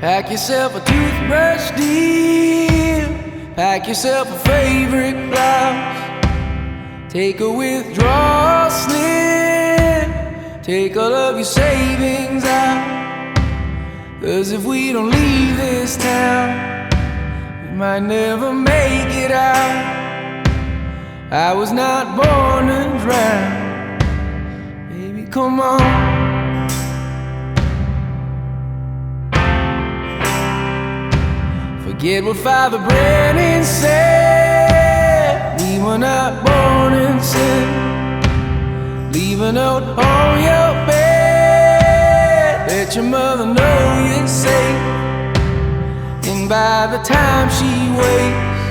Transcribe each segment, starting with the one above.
Pack yourself a toothbrush, dear. Pack yourself a favorite blouse. Take a withdrawal slip. Take all of your savings out. 'Cause if we don't leave this town, we might never make it out. I was not born to drown. Baby, come on. Forget what Father Brennan said. We were not born in sin. Leave a note on your bed. Let your mother know you're safe. And by the time she wakes,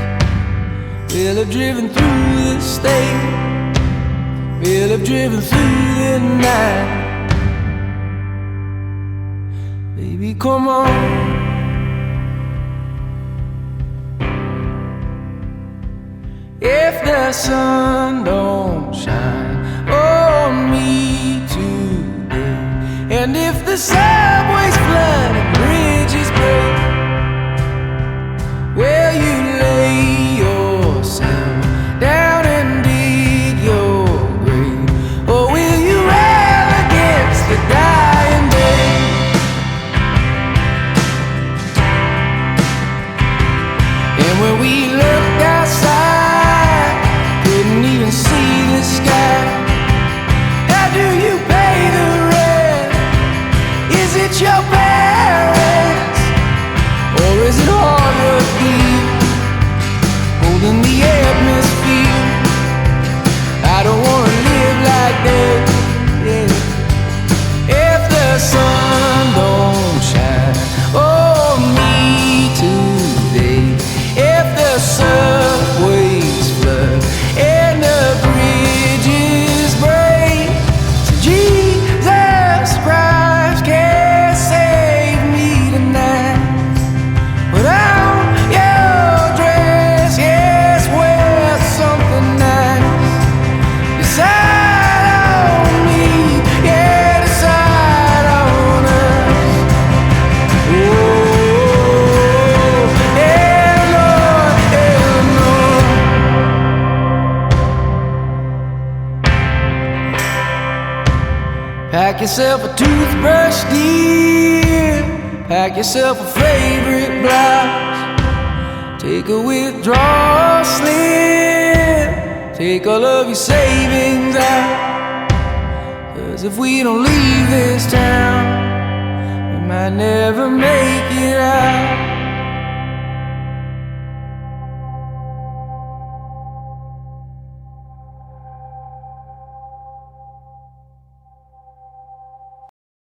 we'll have driven through the state. We'll have driven through the night. Baby, come on. If the sun don't shine on me today, and if the subways flood and bridges break, will you lay yourself down and dig your grave? Or will you rail against the dying day? And when we looked outside, couldn't even see the sky. How do you pay the rent? Is it your parents? Or is it hard work here, holding the atmosphere? I don't wanna live like that, yeah. If the sun don't shine on me today, if the subways flood and the bridges break, so Jesus Christ can't save me tonight. Put on your dress, yes, wear something nice. Decide on me, yeah, decide on us. Oh, yeah, Lord, yeah, Lord. Pack yourself a toothbrush, dear. Pack yourself a favorite blouse. Take a withdrawal slip. Take all of your savings out. 'Cause if we don't leave this town, we might never make it out.